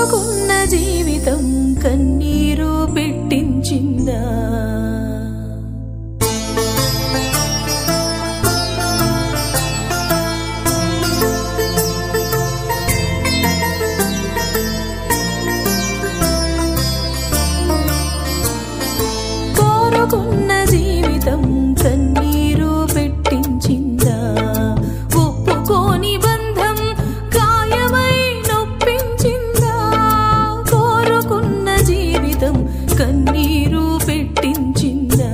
కోరుకున్న జీవితం కన్నీరు పెట్టించిందా? కోరుకున్న జీవితం కన్నీరు పెట్టించిందా? ఒప్పుకోని బంధం గాయమై నొప్పించిందా? కోరుకున్న జీవితం కన్నీరు పెట్టించిందా?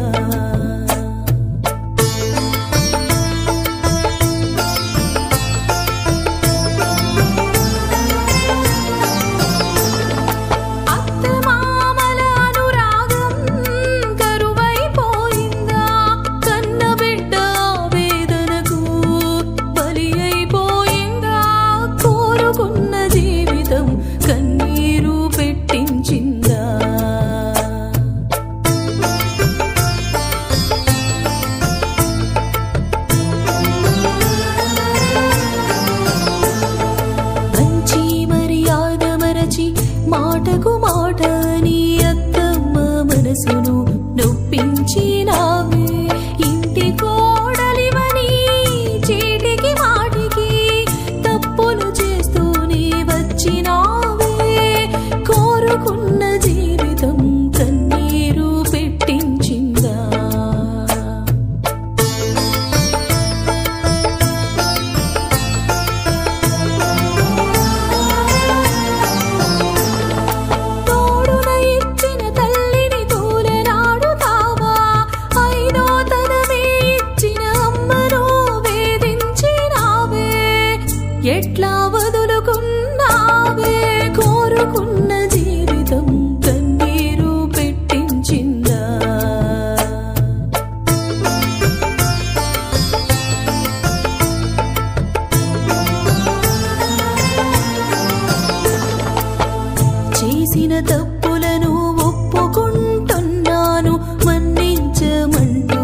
అత్తమామల అనురాగం కరువైపోయిందా? కన్నబిడ్డ వేదనకు బలి అయిపోయిందా? కోరుకున్న జీవితం కన్నీరు పెట్టించిందా? మంచి మర్యాద మరచి మాటకు మాట నీ అత్తమ్మ మనసును నొప్పించినావే. ఇంటి కోడలివని చీటికి మాటికి తప్పులు చేస్తూనే వచ్చినావే. కోరుకున్న జీవితం కన్నీరు పెట్టించిందా? తోడున ఇచ్చిన తల్లిని తూలెనాడుతావా? ఐదో తనమే ఇచ్చిన అమ్మను వేధించినావే. ఎట్లా వదులుకున్నావే? కోరుకున్న జీవితం కన్నీరు పెట్టించిందా? చేసిన తప్పులను ఒప్పుకుంటున్నాను, మన్నించమంటూ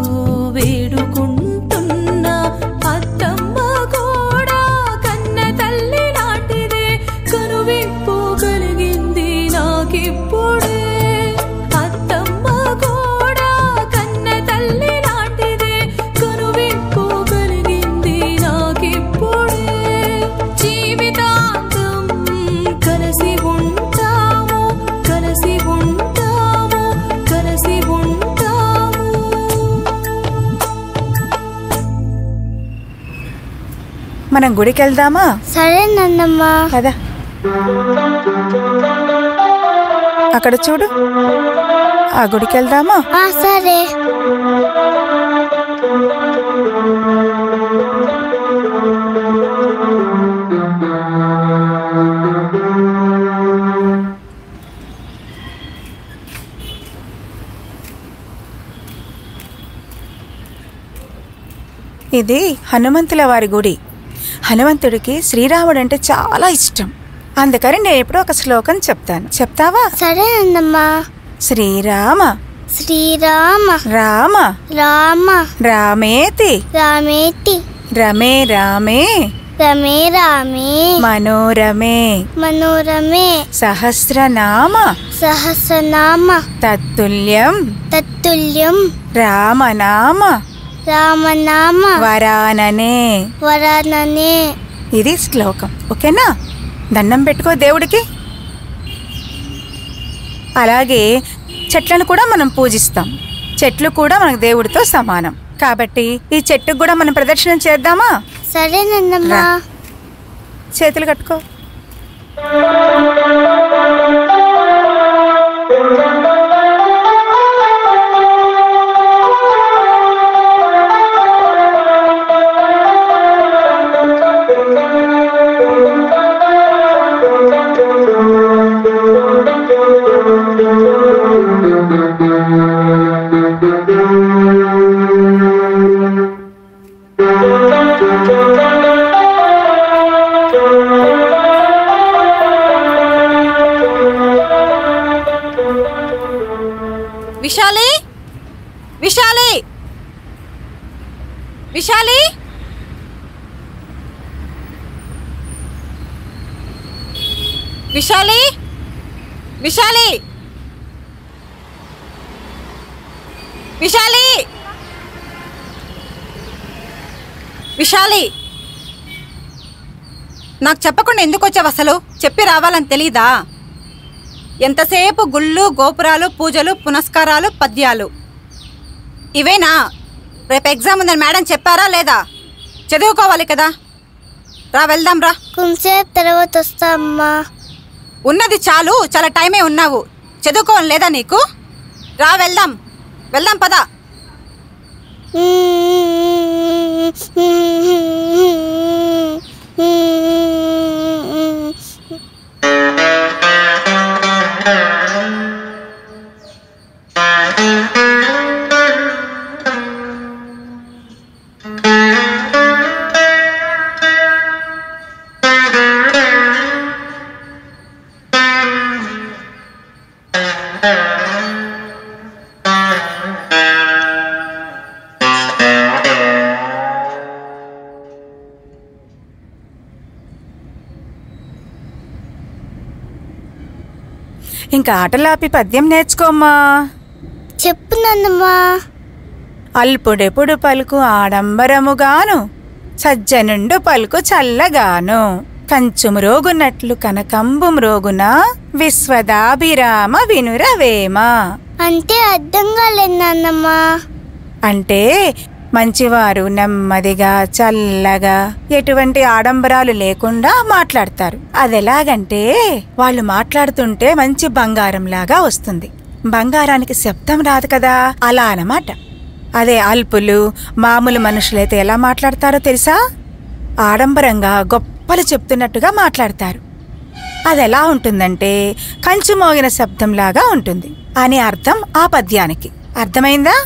వేడుకుంటున్నా. అత్తమ్మ కూడా కన్న తల్లి లాంటిదే, కనువిప్పు కలిగింది నాకిప్పుడే. అత్తమ్మ కూడా కన్న తల్లి లాంటిదే, కనువిప్పు కలిగింది నాకిప్పుడే. జీవితాంతం కలిసి ఉంటాము, కలిసి ఉంటాము, కలిసి ఉంటాము. మనం గుడికి వెళ్దామా? సరే నాన్నమ్మా. కదా అక్కడ చూడు, ఆ గుడికి వెళ్దామా? సరే. ఇది హనుమంతుల వారి గుడి. హనుమంతుడికి శ్రీరాముడు అంటే చాలా ఇష్టం. అందుకని నేను ఎప్పుడో ఒక శ్లోకం చెప్తాను, చెప్తావా? సరే నాన్నమ్మా. శ్రీరామ శ్రీరామ రామ రామ రామేతి రామేతి రమే రామే రమే రామే మనోరమే మనోరమే సహస్రనామ సహస్రనామ తత్తుల్యం తత్తుల్యం రామనామ రామనామ వరాననే. వరాననే. ఇది శ్లోకం, ఓకేనా? దండం పెట్టుకో దేవుడికి. అలాగే చెట్లను కూడా మనం పూజిస్తాం. చెట్లు కూడా మనకు దేవుడితో సమానం. కాబట్టి ఈ చెట్టుకు కూడా మనం ప్రదర్శన చేద్దామా? సరే నాన్నమ్మా. చేతులు కట్టుకో. విశాలి, విశాలి, విశాలి, విశాలి, విశాలి విశాలి విశాలి నాకు చెప్పకుండా ఎందుకు వచ్చావు? అసలు చెప్పి రావాలని తెలీదా? ఎంతసేపు గుళ్ళు గోపురాలు పూజలు పునస్కారాలు పద్యాలు ఇవేనా? రేపు ఎగ్జామ్ ఉందని మేడం చెప్పారా లేదా? చదువుకోవాలి కదా. రా వెళ్దాం రా. కొంచెంసేపు తర్వాత వస్తా అమ్మా. ఉన్నది చాలు, చాలా టైమే ఉన్నావు. చదువుకోవాలి లేదా నీకు? రా వెళ్దాం. వెళ్దాం పద. ఇంకా ఆటలాపి పద్యం నేర్చుకోమ్మా. చెప్పు నాన్నమ్మా. అల్పుడెప్పుడు పలుకు ఆడంబరముగాను, సజ్జనుండు పలుకు చల్లగాను, కంచు మ్రోగునట్లు కనకంబు మ్రోగున, విశ్వదాభిరామ వినురవేమ. అంటే అర్థం కాలేదు నాన్నమ్మా. అంటే మంచివారు నెమ్మదిగా చల్లగా ఎటువంటి ఆడంబరాలు లేకుండా మాట్లాడతారు. అదెలాగంటే వాళ్ళు మాట్లాడుతుంటే మంచి బంగారంలాగా వస్తుంది. బంగారానికి శబ్దం రాదు కదా, అలా అన్నమాట. అదే అల్పులు మామూలు మనుషులైతే ఎలా మాట్లాడతారో తెలుసా? ఆడంబరంగా గొప్పలు చెప్తున్నట్టుగా మాట్లాడతారు. అదెలా ఉంటుందంటే కంచు మోగిన శబ్దంలాగా ఉంటుంది అని అర్థం ఆ పద్యానికి. అర్థమైందా?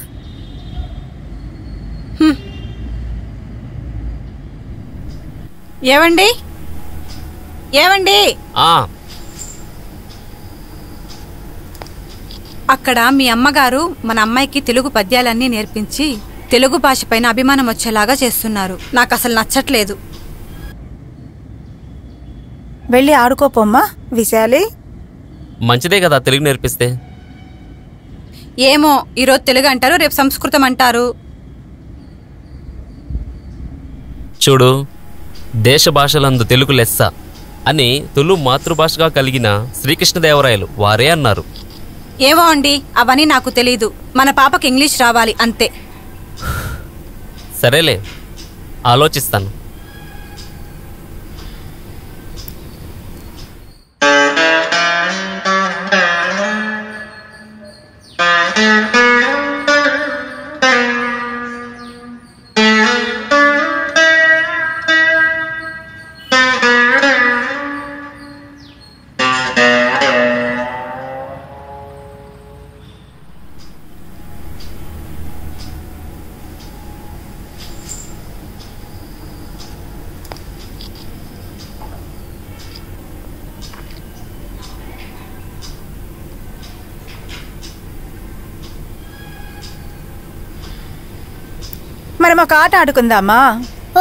ఏవండి ఏవండి, అక్కడ మీ అమ్మగారు మన అమ్మాయికి తెలుగు పద్యాలన్నీ నేర్పించి తెలుగు భాష పైన అభిమానం వచ్చేలాగా చేస్తున్నారు. నాకు అసలు నచ్చట్లేదు. వెళ్ళి ఆడుకోపోమ్మా విశాలి. మంచిదే కదా తెలుగు నేర్పిస్తే. ఏమో ఈరోజు తెలుగు అంటారు, రేపు సంస్కృతం అంటారు. చూడు, దేశ భాషలందు తెలుగు లెస్స అని తొలి మాతృభాషగా కలిగిన శ్రీకృష్ణదేవరాయలు వారే అన్నారు. ఏమో అండి, అవన్నీ నాకు తెలీదు. మన పాపకి ఇంగ్లీష్ రావాలి అంతే. సరేలే, ఆలోచిస్తాను. మనం ఒక ఆట ఆడుకుందామా?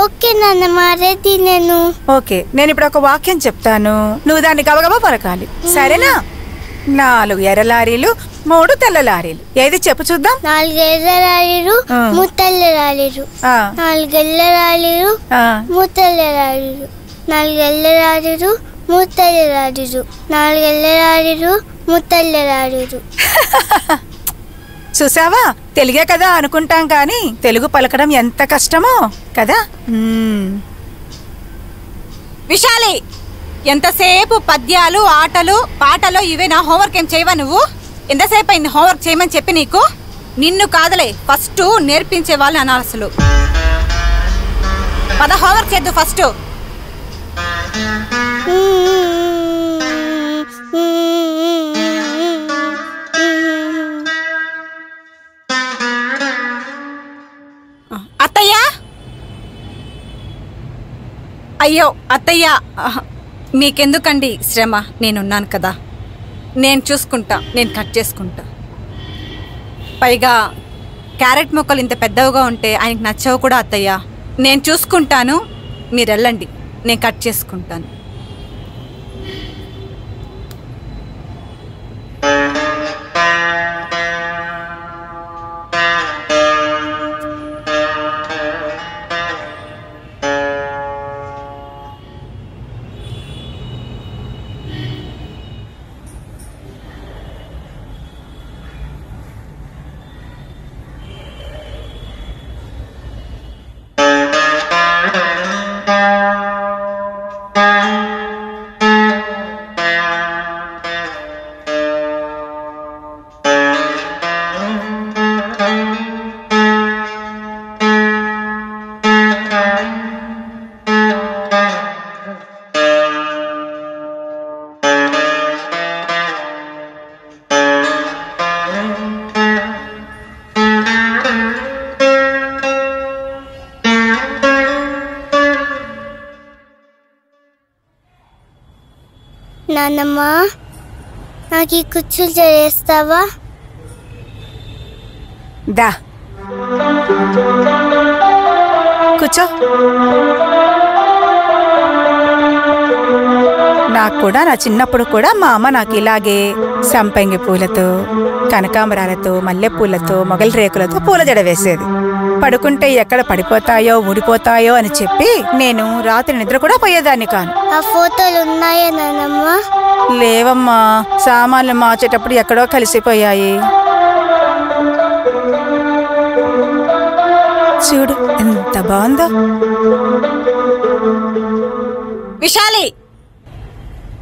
ఓకే నాన్నమ్మా, రెడీ నేను. ఓకే, నేను ఇప్పుడు ఒక వాక్యం చెప్తాను, నువ్వు దాన్ని గబగబా పలకాలి, సరేనా? 4 ఎర్ర లారీలు 3 తెల్ల లారీలు. ఏది చెప్పు చూద్దాం. 4 ఎర్ర లారీలు 3 తెల్ల లారీలు. 4 ఎర్ర లారీలు 3 తెల్ల లారీలు. 4 ఎర్ర లారీలు 3 తెల్ల లారీలు. 4 ఎర్ర లారీలు 3 తెల్ల లారీలు. చూసావా, తెలుగే కదా అనుకుంటాం కానీ తెలుగు పలకడం ఎంత కష్టమో కదా. విశాలి, ఎంతసేపు పద్యాలు ఆటలు పాటలు ఇవేనా? హోంవర్క్ ఏం చేయవా నువ్వు? ఎంతసేపు అయింది హోంవర్క్ చేయమని చెప్పి నీకు? నిన్ను కాదలే, ఫస్ట్ నేర్పించే వాళ్ళని అనాలి. అసలు పద హోంవర్క్ చేద్దు ఫస్ట్. అత్తయ్య, అయ్యో అత్తయ్య, మీకెందుకండి శ్రమ? నేనున్నాను కదా, నేను చూసుకుంటా, నేను కట్ చేసుకుంటా. పైగా క్యారెట్ ముక్కలు ఇంత పెద్దవిగా ఉంటే ఆయనకి నచ్చవు కూడా అత్తయ్య. నేను చూసుకుంటాను, మీరు వెళ్ళండి, నేను కట్ చేసుకుంటాను. నాన్నమ్మ నాకు ఈ కుచ్చులు చేస్తావా? దా కూర్చో. నాకు కూడా నా చిన్నప్పుడు కూడా మా అమ్మ నాకు ఇలాగే సంపంగి పూలతో, కనకాంబరాలతో, మల్లెపూలతో, మొగలి రేకులతో పూల జడ వేసేది. పడుకుంటే ఎక్కడ పడిపోతాయో ఊడిపోతాయో అని చెప్పి నేను రాత్రి నిద్ర కూడా పోయేదాన్ని కాను. ఆ ఫోటోలు ఉన్నాయా నాన్నమ్మ? లేవమ్మా, సామాన్లు మార్చేటప్పుడు ఎక్కడో కలిసిపోయాయి. చూడు ఎంత బాగుందో. విశాలి,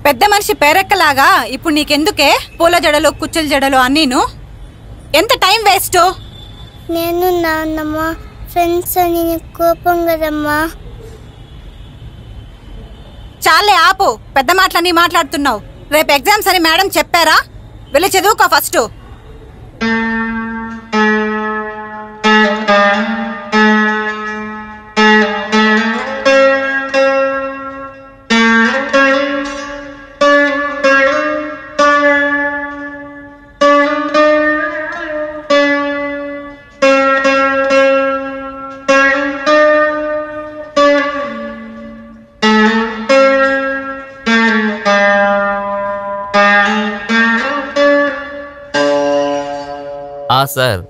పెద్ద మనిషి పేరెక్కలాగా ఇప్పుడు నీకెందుకే పూల జడలు కుచ్చుల జడలు అన్నీను? ఎంత టైం వేస్ట్. నేను నాన్నమ్మ ఫ్రెండ్స్ అని నీకు కోపం కదమ్మా. చాలే ఆపు, పెద్ద మాటలన్నీ మాట్లాడుతున్నావు. రేపు ఎగ్జామ్స్ అని మేడం చెప్పారా? వెళ్ళి చదువుకో ఫస్ట్. సార్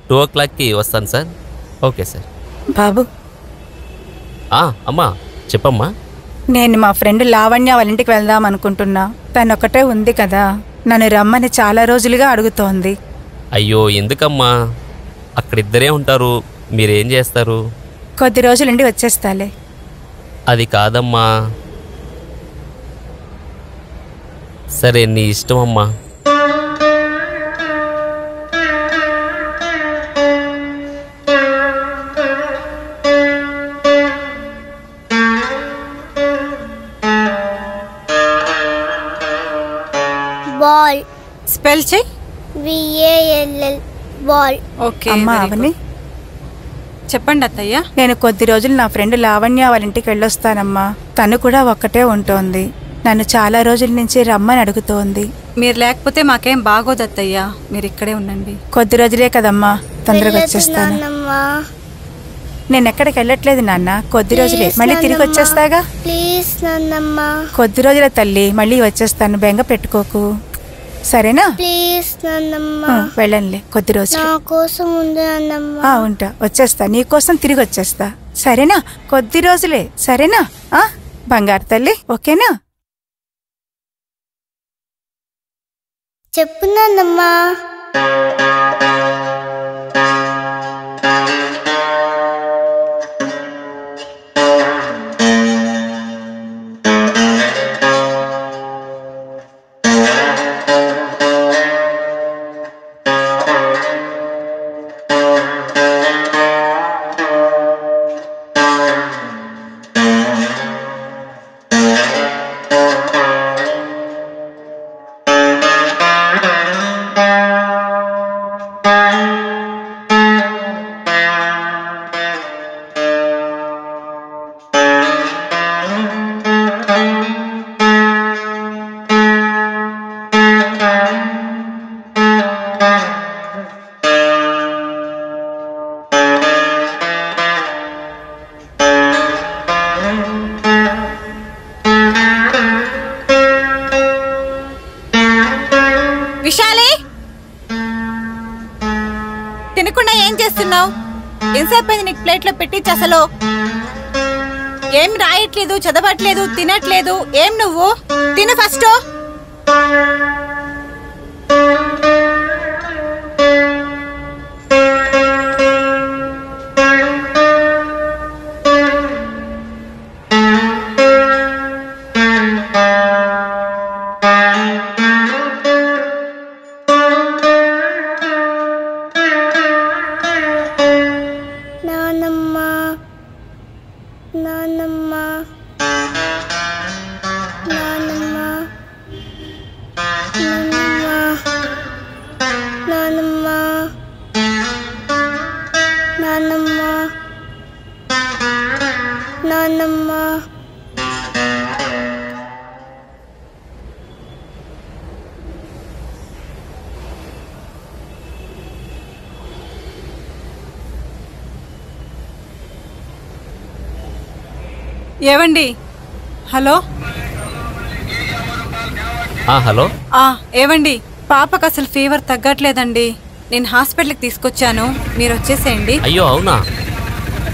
2 o'clockకి వస్తాను సార్. Okay sir. బాబు. అమ్మా చెప్పమ్మా. నేను మా ఫ్రెండ్ లావణ్య వాళ్ళ ఇంటికి వెళ్దాం అనుకుంటున్నా. తనొక్కటే ఉంది కదా, నన్ను రమ్మని చాలా రోజులుగా అడుగుతోంది. అయ్యో ఎందుకమ్మా, అక్కడిద్దరే ఉంటారు, మీరేం చేస్తారు? కొద్ది రోజులుండి వచ్చేస్తాలే. అది కాదమ్మా. సరే నీ ఇష్టం అమ్మా. బాల్ స్పెల్ చెయ్. VALL ball. ఓకే అమ్మా అవని చెప్పండి అత్తయ్య. నేను కొద్ది రోజులు నా ఫ్రెండ్ లావణ్య వాళ్ళ ఇంటికి వెళ్ళొస్తానమ్మా. తను కూడా ఒక్కటే ఉంటోంది. నన్ను చాలా రోజుల నుంచి రమ్మని అడుగుతోంది. మీరు లేకపోతే మాకేం బాగోదు అత్తయ్య, మీరు ఇక్కడే ఉండండి. కొద్ది రోజులే కదమ్మా, తొందరగా వచ్చేస్తాను. నేను ఎక్కడికి వెళ్ళట్లేదు నాన్న, కొద్ది రోజులే, మళ్ళీ తిరిగి వచ్చేస్తాగా. ప్లీజ్ నాన్నమ్మ. కొద్ది రోజుల తల్లి, మళ్ళీ వచ్చేస్తాను, బెంగ పెట్టుకోకు, సరేనా? ప్లీజ్ నాన్నమ్మ. వెళ్ళండి, కొద్ది రోజులు నా కోసం ఉండు నాన్నమ్మ. ఉంటా, వచ్చేస్తా, నీ కోసం తిరిగి వచ్చేస్తా, సరేనా? కొద్ది రోజులే, సరేనా? బంగారు తల్లి, ఓకేనా? చెప్పు నాన్నమ్మ. విశాలి, తినకుండా ఏం చేస్తున్నావు? ఎంతసేపు అయింది నీకు ప్లేట్లో పెట్టి? అసలు ఏం రాయట్లేదు, చదవట్లేదు, తినట్లేదు. ఏం నువ్వు తిను ఫస్ట్. ఏవండి? హలో హలో ఏవండి, పాపకు అసలు ఫీవర్ తగ్గట్లేదండి. నేను హాస్పిటల్కి తీసుకొచ్చాను, మీరు వచ్చేసేయండి. అయ్యో అవునా?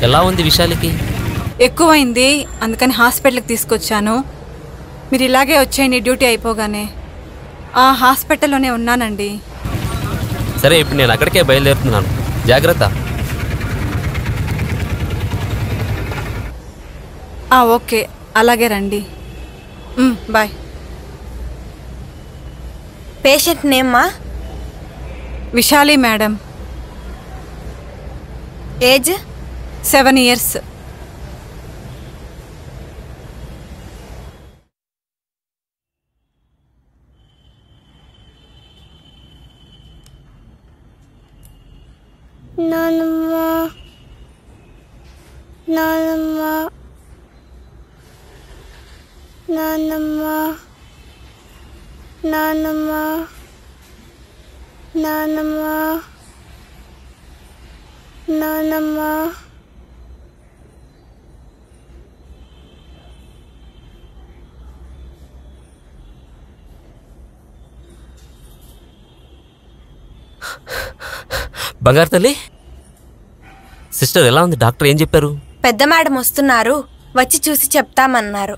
ఎలా ఉంది విశాలికి? ఎక్కువైంది, అందుకని హాస్పిటల్కి తీసుకొచ్చాను. మీరు ఇలాగే వచ్చేయండి డ్యూటీ అయిపోగానే. హాస్పిటల్లోనే ఉన్నానండి. సరే, ఇప్పుడు నేను అక్కడికే బయలుదేరుతున్నాను. జాగ్రత్త. ఓకే, అలాగే రండి. బాయ్. పేషెంట్ నేమ్మా? విశాలి మేడం. ఏజ్? 7 years. నానమ్మ నానమ్మ నానమ్మ నానమ్మ నానమ్మ నానమ్మ బంగారు తల్లి, సిస్టర్ ఎలా ఉంది? డాక్టర్ ఏం చెప్పారు? పెద్ద మేడం వస్తున్నారు, వచ్చి చూసి చెప్తామన్నారు.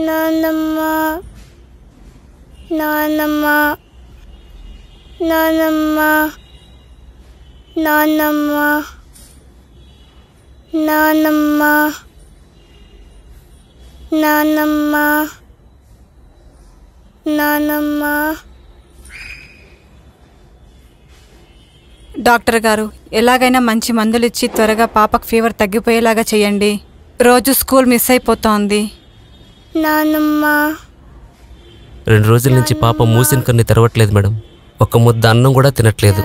నానమ్మ నానమ్మ నానమ్మ నానమ్మ నానమ్మ నానమ్మ నానమ్మ. డాక్టర్ గారు, ఎలాగైనా మంచి మందులు ఇచ్చి త్వరగా పాపకు ఫీవర్ తగ్గిపోయేలాగా చేయండి. రోజు స్కూల్ మిస్ అయిపోతోంది. నానమ్మ 2 రోజుల నుంచి పాప మూసిన కన్ను తెరవట్లేదు మేడం. ఒక్క ముద్ద అన్నం కూడా తినట్లేదు.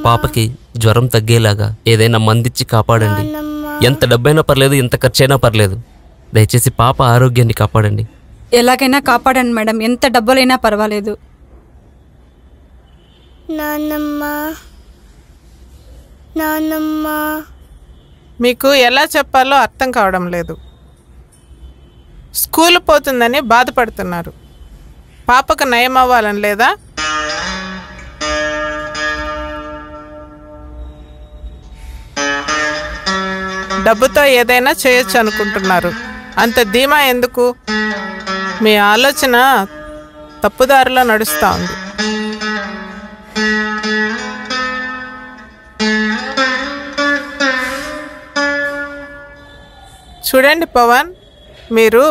పాపకి జ్వరం తగ్గేలాగా ఏదైనా మందిచ్చి కాపాడండి. ఎంత డబ్బైనా పర్లేదు, ఎంత ఖర్చైనా పర్లేదు. దయచేసి పాప ఆరోగ్యాన్ని కాపాడండి. ఎలాగైనా కాపాడండి మేడం, ఎంత డబ్బులైనా పర్వాలేదు. నానమ్మ నానమ్మ. మీకు ఎలా చెప్పాలో అర్థం కావడం లేదు. స్కూల్ పోతుందని బాధపడుతున్నారు. పాపకు నయం అవ్వాలని లేదా? డబ్బుతో ఏదైనా చేయొచ్చు అనుకుంటున్నారు. అంత ధీమా ఎందుకు? మీ ఆలోచన తప్పుదారిలో నడుస్తూ ఉంది. చూడండి పవన్, మీరు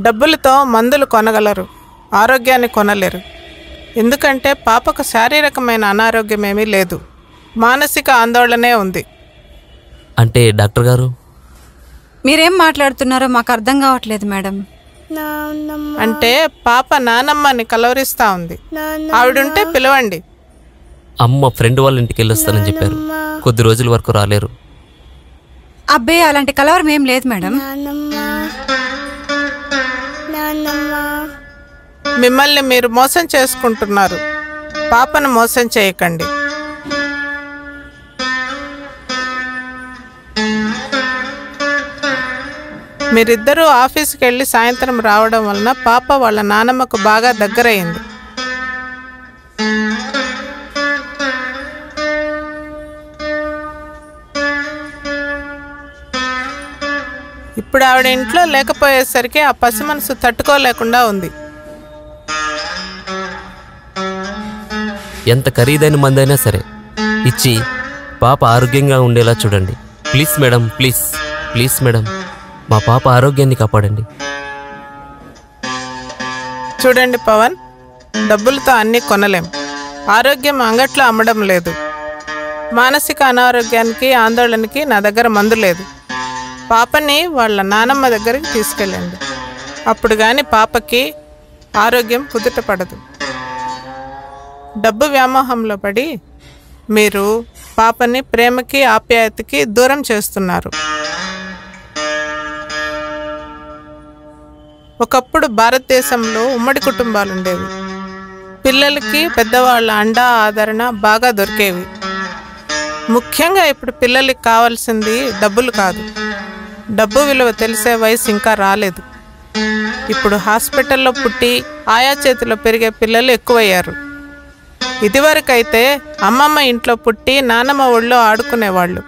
డబ్బులతో మందులు కొనగలరు, ఆరోగ్యాన్ని కొనలేరు. ఎందుకంటే పాపకు శారీరకమైన అనారోగ్యం ఏమీ లేదు, మానసిక ఆందోళనే ఉంది. అంటే డాక్టర్ గారు, మీరేం మాట్లాడుతున్నారో మాకు అర్థం కావట్లేదు మేడం. అంటే పాప నానమ్మని కలవరిస్తూ ఉంది. ఆవిడుంటే పిలవండి. అమ్మ ఫ్రెండ్ వాళ్ళ ఇంటికి వెళ్ళొస్తానని చెప్పారు. కొద్ది రోజుల వరకు రాలేరు. అబ్బే, అలాంటి కలవరం ఏం లేదు మేడం. మిమ్మల్ని మీరు మోసం చేసుకుంటున్నారు. పాపను మోసం చేయకండి. మీరిద్దరూ ఆఫీస్కి వెళ్ళి సాయంత్రం రావడం వలన పాప వాళ్ళ నానమ్మకు బాగా దగ్గరయ్యింది. ఇప్పుడు ఆవిడ ఇంట్లో లేకపోయేసరికి ఆ పసి మనసు తట్టుకోలేకుండా ఉంది. ఎంత ఖరీదైన మందైనా సరే ఇచ్చి పాప ఆరోగ్యంగా ఉండేలా చూడండి. Please madam, please please madam, మా పాప ఆరోగ్యాన్ని కాపాడండి. చూడండి పవన్, డబ్బులతో అన్నీ కొనలేం. ఆరోగ్యం అంగట్లో అమ్మడం లేదు. మానసిక అనారోగ్యానికి, ఆందోళనకి నా దగ్గర మందు లేదు. పాపని వాళ్ళ నానమ్మ దగ్గరికి తీసుకెళ్ళండి. అప్పుడు కానీ పాపకి ఆరోగ్యం కుదుట పడదు. డబ్బు వ్యామోహంలో పడి మీరు పాపని ప్రేమకి, ఆప్యాయతకి దూరం చేస్తున్నారు. ఒకప్పుడు భారతదేశంలో ఉమ్మడి కుటుంబాలు ఉండేవి. పిల్లలకి పెద్దవాళ్ళ అండా, ఆదరణ బాగా దొరికేవి. ముఖ్యంగా ఇప్పుడు పిల్లలకి కావాల్సింది డబ్బులు కాదు. డబ్బు విలువ తెలిసే వయసు ఇంకా రాలేదు. ఇప్పుడు హాస్పిటల్లో పుట్టి ఆయా చేతిలో పెరిగే పిల్లలు ఎక్కువయ్యారు. ఇదివరకైతే అమ్మమ్మ ఇంట్లో పుట్టి నానమ్మ ఒళ్ళో ఆడుకునేవాళ్ళు.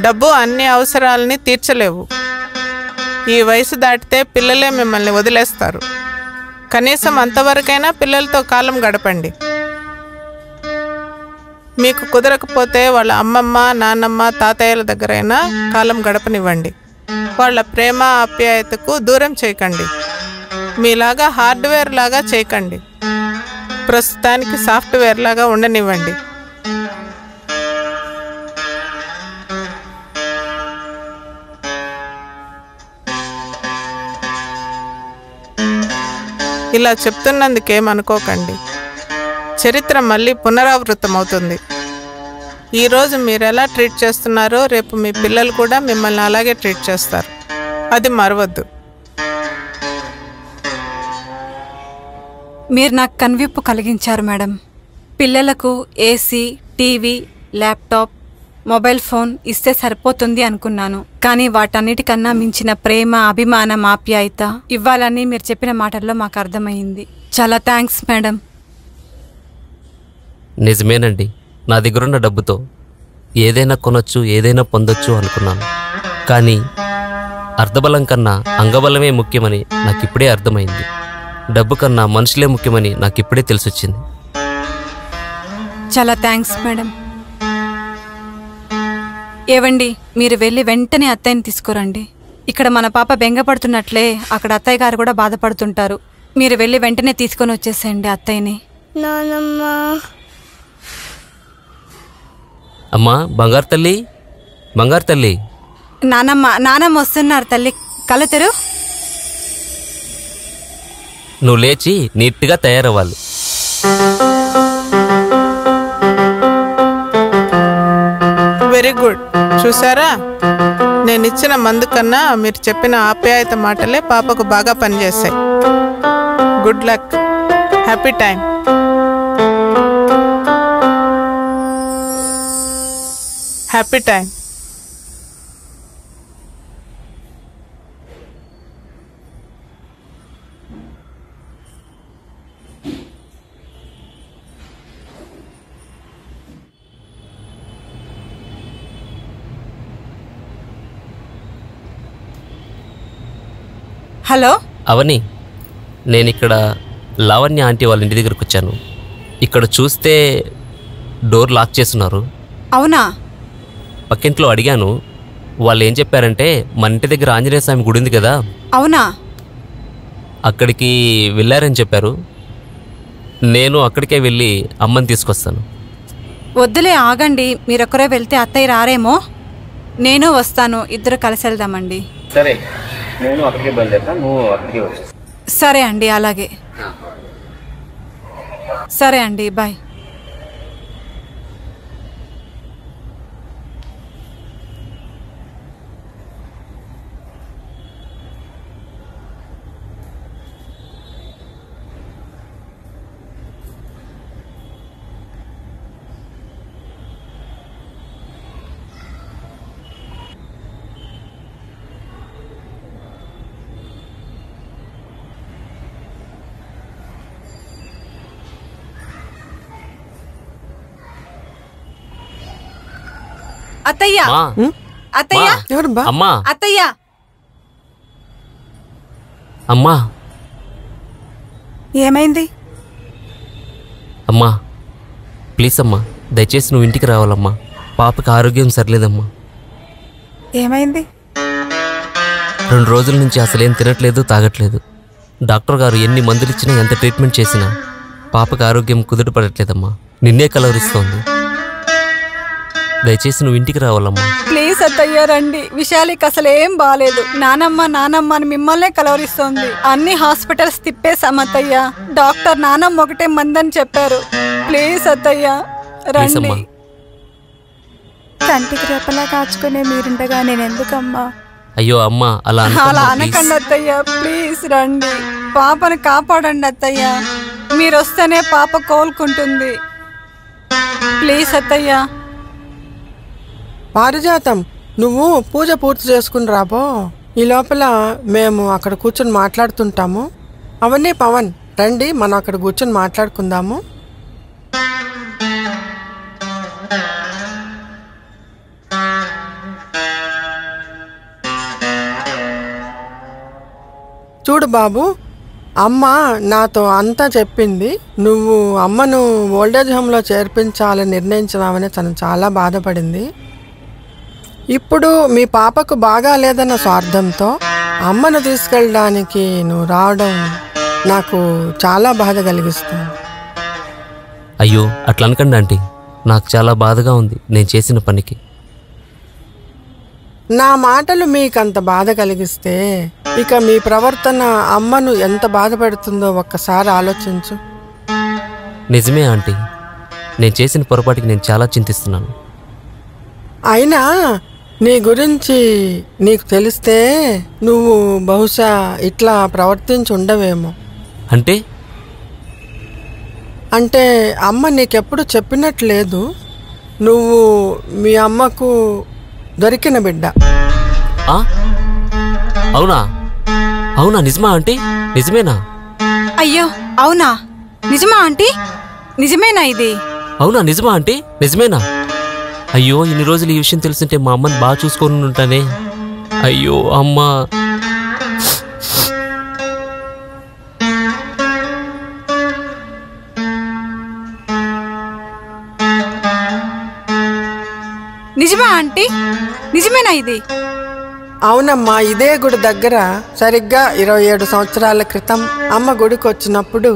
డబ్బు అన్ని అవసరాలని తీర్చలేవు. ఈ వయసు దాటితే పిల్లలే మిమ్మల్ని వదిలేస్తారు. కనీసం అంతవరకైనా పిల్లలతో కాలం గడపండి. మీకు కుదరకపోతే వాళ్ళ అమ్మమ్మ, నాన్నమ్మ, తాతయ్యల దగ్గరైనా కాలం గడపనివ్వండి. వాళ్ళ ప్రేమ ఆప్యాయతకు దూరం చేయకండి. మీలాగా హార్డ్వేర్ లాగా చేయకండి. ప్రస్తుతానికి సాఫ్ట్వేర్ లాగా ఉండనివ్వండి. ఇలా చెప్తున్నందుకేమనుకోకండి. చరిత్ర మళ్ళీ పునరావృతమవుతుంది. ఈరోజు మీరు ఎలా ట్రీట్ చేస్తున్నారో రేపు మీ పిల్లలు కూడా మిమ్మల్ని అలాగే ట్రీట్ చేస్తారు. అది మరవద్దు. మీరు నాకు కన్విప్పు కలిగించారు మేడం. పిల్లలకు AC, TV, laptop, mobile phone ఇస్తే సరిపోతుంది అనుకున్నాను. కానీ వాటన్నిటికన్నా మించిన ప్రేమ, అభిమానం, ఆప్యాయత ఇవ్వాలని మీరు చెప్పిన మాటల్లో మాకు అర్థమైంది. చాలా థ్యాంక్స్ మేడం. నిజమేనండి, నా దగ్గరున్న డబ్బుతో ఏదైనా కొనొచ్చు, ఏదైనా పొందొచ్చు అనుకున్నాను. కానీ అర్థబలం కన్నా అంగబలమే ముఖ్యమని నాకు ఇప్పుడే అర్థమైంది. డబ్బు కన్నా మనుషులే ముఖ్యమని నాకు ఇప్పుడే తెలిసొచ్చింది. చాలా థ్యాంక్స్ మేడం. ఏవండి, మీరు వెళ్ళి వెంటనే అత్తయ్యని తీసుకురండి. ఇక్కడ మన పాప బెంగపడుతున్నట్లే అక్కడ అత్తయ్య గారు కూడా బాధపడుతుంటారు. మీరు వెళ్ళి వెంటనే తీసుకొని వచ్చేసేయండి అత్తయ్యని. అమ్మా, బంగారు తల్లి, బంగారు తల్లి. నానమ్మ వస్తున్నారు తల్లి. కళ్ళు తెరు. నువ్వు లేచి నీట్గా తయారవ్వాలి. Very good. చూసారా, నేను ఇచ్చిన మందు కన్నా మీరు చెప్పిన ఆప్యాయత మాటలే పాపకు బాగా పనిచేశాయి. Good luck. Happy time. Happy time. Hello Avani, నేను ఇక్కడ లావణ్య ఆంటీ వాళ్ళ ఇంటి దగ్గరకు వచ్చాను. ఇక్కడ చూస్తే డోర్ లాక్ చేస్తున్నారు. అవునా? పక్కింట్లో అడిగాను. వాళ్ళు ఏం చెప్పారంటే మన ఇంటి దగ్గర ఆంజనేయ స్వామి గుడి ఉంది కదా, అవునా, అక్కడికి వెళ్ళారని చెప్పారు. నేను అక్కడికే వెళ్ళి అమ్మని తీసుకొస్తాను. వద్దులే, ఆగండి. మీరొక్కరే వెళ్తే అత్తయ్య రారేమో. నేను వస్తాను, ఇద్దరు కలిసి వెళ్దామండి. సరే, నేను అక్కడికి బయలుదేరుతాను, నువ్వు అక్కడికి వచ్చి. సరే అండి, అలాగే. సరే అండి, బాయ్. అత్తయ్య, అత్తయ్య, అమ్మా, అత్తయ్య. అమ్మా, ఏమైంది? అమ్మా ప్లీజ్ అమ్మా, దయచేసి నువ్వు ఇంటికి రావాలమ్మా. పాపకి ఆరోగ్యం సరిలేదమ్మా. ఏమైంది? 2 రోజుల నుంచి అసలేం తినట్లేదు, తాగట్లేదు. డాక్టర్ గారు ఎన్ని మందులు ఇచ్చినా, ఎంత ట్రీట్మెంట్ చేసినా పాపకి ఆరోగ్యం కుదుట పడట్లేదమ్మా. నిన్నే కలవరిస్తోంది. దయచేసి నువ్వు ఇంటికి రావాలమ్మా. ప్లీజ్ అత్తయ్య, రండి. విశాలికి అసలు ఏం బాలేదు. నానమ్మ అని మిమ్మల్నే కలవరిస్తోంది. అన్ని హాస్పిటల్స్ తిప్పేశాం అత్తయ్య. డాక్టర్ నానమ్మ ఒకటే మందని చెప్పారు. ప్లీజ్ అత్తయ్య, రండి. కంటికి రెప్పలా కాచుకునే మీరుండగా నేనెందుకమ్మా? అయ్యో అమ్మా, అలా అనకండి అత్తయ్య. ప్లీజ్ రండి, పాపని కాపాడండి అత్తయ్య. మీరు వస్తేనే పాప కోలుకుంటుంది. ప్లీజ్ అత్తయ్య. పారిజాతం, నువ్వు పూజ పూర్తి చేసుకుని రాబో. ఈ లోపల మేము అక్కడ కూర్చొని మాట్లాడుతుంటాము. అవన్నీ పవన్ రండి, మనం అక్కడ కూర్చొని మాట్లాడుకుందాము. చూడు బాబు, అమ్మ నాతో అంతా చెప్పింది. నువ్వు అమ్మను ఓల్డేజ్ హోమ్లో చేర్పించాలని నిర్ణయించినావని తను చాలా బాధపడింది. ఇప్పుడు మీ పాపకు బాగా లేదన్న స్వార్థంతో అమ్మను తీసుకెళ్ళడానికి నువ్వు రావడం నాకు చాలా బాధ కలిగిస్తుంది. అయ్యో అట్లా అనకండి ఆంటీ, నాకు చాలా బాధగా ఉంది నేను చేసిన పనికి. నా మాటలు మీకంత బాధ కలిగిస్తే ఇక మీ ప్రవర్తన అమ్మను ఎంత బాధ పెడుతుందో ఒక్కసారి ఆలోచించు. నిజమే ఆంటీ, నేను చేసిన పొరపాటుకి నేను చాలా చింతిస్తున్నాను. అయినా నీ గురించి నీకు తెలిస్తే నువ్వు బహుశా ఇట్లా ప్రవర్తించి ఉండవేమో. అంటే అమ్మ నీకెప్పుడు చెప్పినట్లేదు, నువ్వు మీ అమ్మకు దొరికిన బిడ్డ. అవునా? అవునా? నిజమా ఆంటీ? నిజమేనా? అయ్యో అవునా? నిజమా ఆంటీ? నిజమేనా ఇది? అవునా? నిజమా ఆంటీ? నిజమేనా? అయ్యో ఇన్ని రోజులు ఈ విషయం తెలుసుంటే మా అమ్మని బాగా చూసుకొని ఉంటానే. అయ్యో అమ్మా. నిజమా ఆంటీ? నిజమేనా ఇది? అవునమ్మా, ఇదే గుడి దగ్గర సరిగ్గా 27 సంవత్సరాల క్రితం అమ్మ గుడికి వచ్చినప్పుడు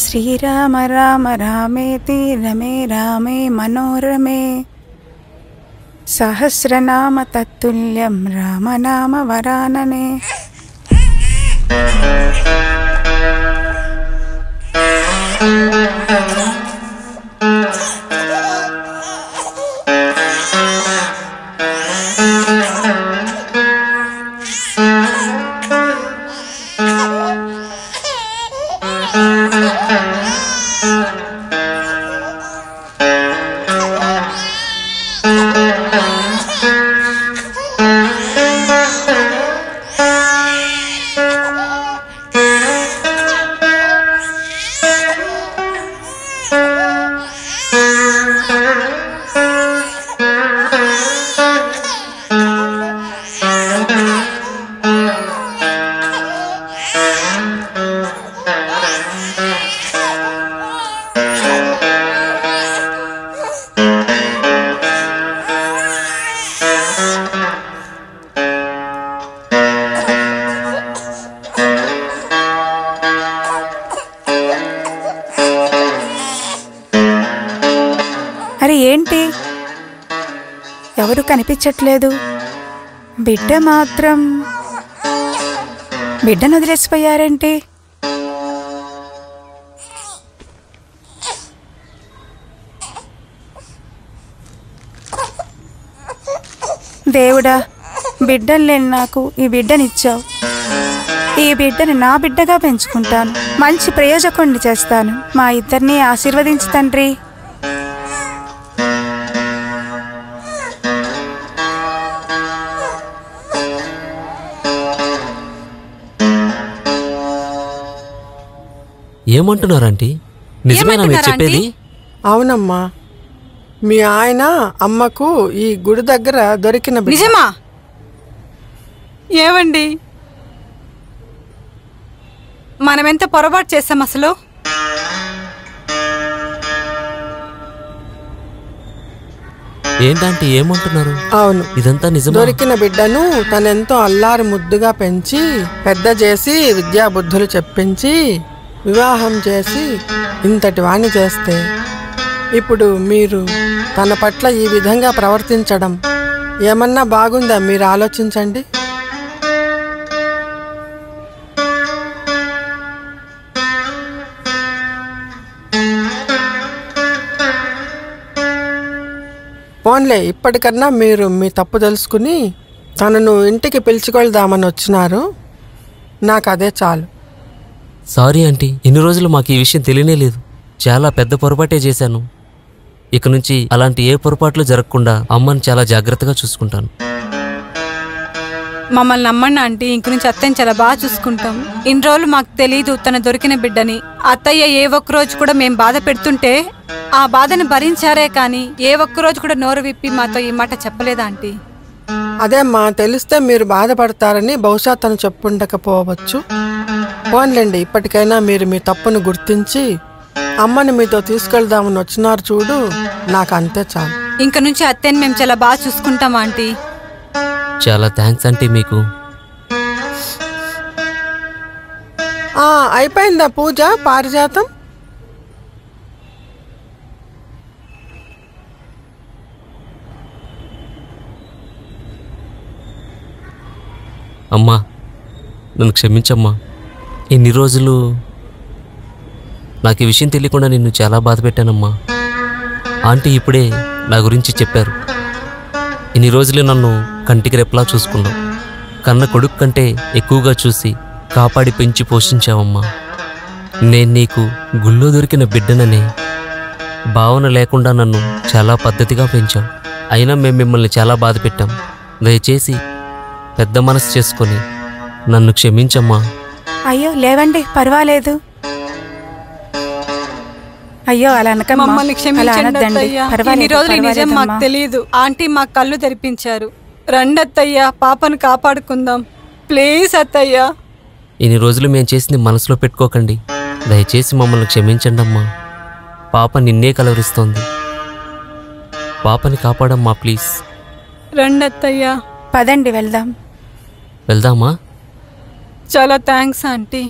శ్రీరామ రామ రామేతి రమే రామే మనోరమే సహస్రనామ తత్తుల్యం రామనామ వరాననే. అరే ఏంటి ఎవరు కనిపించట్లేదు? బిడ్డను వదిలేసిపోయారేంటి? దేవుడా, బిడ్డలు లేని నాకు ఈ బిడ్డనిచ్చావు. ఈ బిడ్డని నా బిడ్డగా పెంచుకుంటాను, మంచి ప్రయోజకుడిని చేస్తాను. మా ఇద్దరిని ఆశీర్వదించు తండ్రి. ఏమంటున్నారంటీ? నిజమేనా మీరు చెప్పేది? అవునమ్మా, మీ ఆయన అమ్మకు ఈ గుడి దగ్గర దొరికిన బిడ్డ. నిజమా? ఏమండి, మనమెంత పొరపాటు చేస్తాం అసలు? ఏంటంటే ఏమంటున్నారు? అవును, ఇదంతా నిజం. దొరికిన బిడ్డను తనెంతో అల్లారు ముద్దుగా పెంచి పెద్ద చేసి విద్యాబుద్ధులు చెప్పించి వివాహం చేసి ఇంతటి వాణ్ణి చేస్తే ఇప్పుడు మీరు తన పట్ల ఈ విధంగా ప్రవర్తించడం ఏమన్నా బాగుందా? మీరు ఆలోచించండి. పోన్లే, ఇప్పటికన్నా మీరు మీ తప్పు తెలుసుకుని తనను ఇంటికి పిలుచుకెళ్దామని వచ్చినారు. నాకు అదే చాలు. సారీ ఆంటీ, ఇన్ని రోజులు మాకు ఈ విషయం తెలియనే లేదు. చాలా పెద్ద పొరపాటే చేశాను. ఇక నుంచి అలాంటి ఏ పొరపాట్లు జరగకుండా అమ్మని చాలా జాగ్రత్తగా చూసుకుంటాను. మమ్మల్ని నమ్మండి ఆంటీ, ఇంక నుంచి అత్తయ్యని చాలా బాగా చూసుకుంటాం. ఇన్ని రోజులు మాకు తెలీదు తన దొరికిన బిడ్డని. అత్తయ్య ఏ ఒక్కరోజు కూడా మేము బాధ పెడుతుంటే ఆ బాధని భరించారే కానీ ఏ ఒక్కరోజు కూడా నోరు విప్పి మాతో ఈ మాట చెప్పలేదా ఆంటీ? అదేమ్మా, తెలిస్తే మీరు బాధపడతారని బహుశా తను చెప్పుండకపోవచ్చు. పోన్లేండి, ఇప్పటికైనా మీరు మీ తప్పును గుర్తించి అమ్మని మీతో తీసుకెళ్దామని వచ్చినారు చూడు, నాకు అంతే చాలు. ఇంక నుంచి అత్తయ్యని మేము చాలా బాగా చూసుకుంటాం ఆంటీ. చాలా థ్యాంక్స్ ఆంటీ మీకు. అయిపోయిందా పూజ? పారిజాతం అమ్మా, నన్ను క్షమించమ్మా. ఇన్ని రోజులు నాకు ఈ విషయం తెలియకుండా నిన్ను చాలా బాధ పెట్టానమ్మా. ఆంటీ ఇప్పుడే నా గురించి చెప్పారు. ఇన్ని రోజులు నన్ను కంటికి రెప్పలా చూసుకున్నావు. కన్న కొడుకు కంటే ఎక్కువగా చూసి కాపాడి పెంచి పోషించావమ్మా. నేను నీకు గుళ్ళో దొరికిన బిడ్డననే భావన లేకుండా నన్ను చాలా పద్ధతిగా పెంచాం. అయినా మేము మిమ్మల్ని చాలా బాధ పెట్టాం. దయచేసి పెద్ద మనసు చేసుకొని నన్ను క్షమించమ్మా. అయ్యో లేవండి, పర్వాలేదు. అయ్యో అలా అనకమ్మా, మమ్మల్ని అలా క్షమించండి అనొద్దండి. అత్తయ్య. ఇన్ని పర్వాలేదు, రోజులు ఈ నిజం మాకు పర్వాలేదమ్మా. తెలియదు. ఆంటీ మా కళ్ళు తెరిపించారు. రండి అత్తయ్య, పాపను కాపాడుకుందాం ప్లీజ్ అత్తయ్య. ఇన్ని రోజులు మేము చేసింది మనసులో పెట్టుకోకండి. దయచేసి మమ్మల్ని క్షమించండి అమ్మా. పాప నిన్నే కలవరిస్తోంది. పాపని కాపాడమ్మా ప్లీజ్. రండి అత్తయ్య. పదండి వెళ్దాం. వెళ్దామా? చాలా థ్యాంక్స్ ఆంటీ.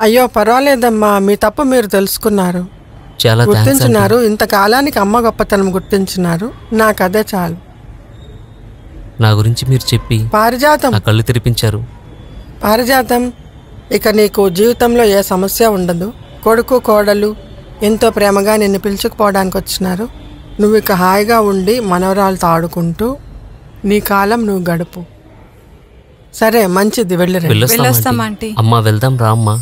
అయ్యో పర్వాలేదమ్మా, మీ తప్పు మీరు తెలుసుకున్నారు, చాలా గుర్తించినారు. ఇంతకాలానికి అమ్మ గొప్పతనం గుర్తించినారు. నాకు అదే చాలు. నా గురించి మీరు చెప్పి పారిజాతం, నా కళ్ళు తెరిపించారు. పారిజాతం, ఇక నీకు జీవితంలో ఏ సమస్య ఉండదు. కొడుకు కోడలు ఎంతో ప్రేమగా నిన్ను పిలుచుకుపోవడానికి వచ్చినారు. నువ్వు ఇక హాయిగా ఉండి మనవరాలతో ఆడుకుంటూ నీ కాలం నువ్వు గడుపు. సరే, మంచిది, వెళ్ళిరండి. వెళ్ళొస్తాం ఆంటీ. అమ్మా వెళ్దాం రా అమ్మా.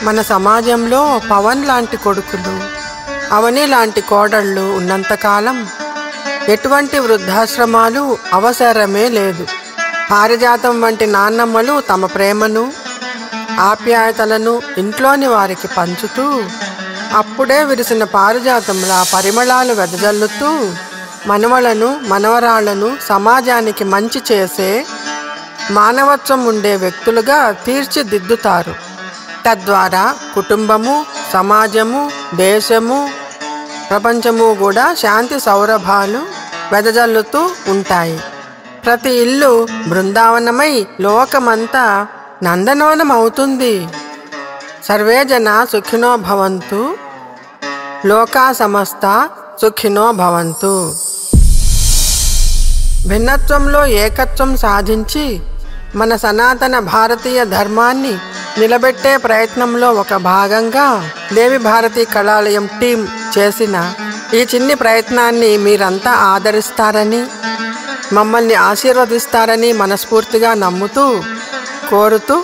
మన సమాజంలో పవన్ లాంటి కొడుకులు, అవని లాంటి కోడళ్ళు ఉన్నంతకాలం ఎటువంటి వృద్ధాశ్రమాలు అవసరమే లేదు. పారిజాతం వంటి నాన్నమ్మలు తమ ప్రేమను ఆప్యాయతలను ఇంట్లోని వారికి పంచుతూ అప్పుడే విరిసిన పారిజాతంలా పరిమళాలు వెదజల్లుతూ మనవలను మనవరాళ్లను సమాజానికి మంచి చేసే మానవత్వం ఉండే వ్యక్తులుగా తీర్చిదిద్దుతారు. తద్వారా కుటుంబము, సమాజము, దేశము, ప్రపంచము కూడా శాంతి సౌరభాలు వెదజల్లుతూ ఉంటాయి. ప్రతి ఇల్లు బృందావనమై లోకమంతా నందనవనం అవుతుంది. సర్వే జన సుఖినో భవంతు, లోకా సమస్త సుఖినో భవంతు. భిన్నత్వంలో ఏకత్వం సాధించి మన సనాతన భారతీయ ధర్మాన్ని నిలబెట్టే ప్రయత్నంలో ఒక భాగంగా దేవి భారతీ కళాలయం టీం చేసిన ఈ చిన్ని ప్రయత్నాన్ని మీరంతా ఆదరిస్తారని, మమ్మల్ని ఆశీర్వదిస్తారని మనస్ఫూర్తిగా నమ్ముతూ కోరుతూ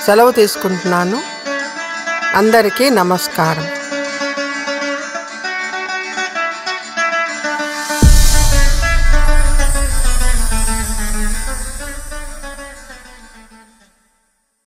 సెలవు తీసుకుంటున్నాను. అందరికీ నమస్కారం.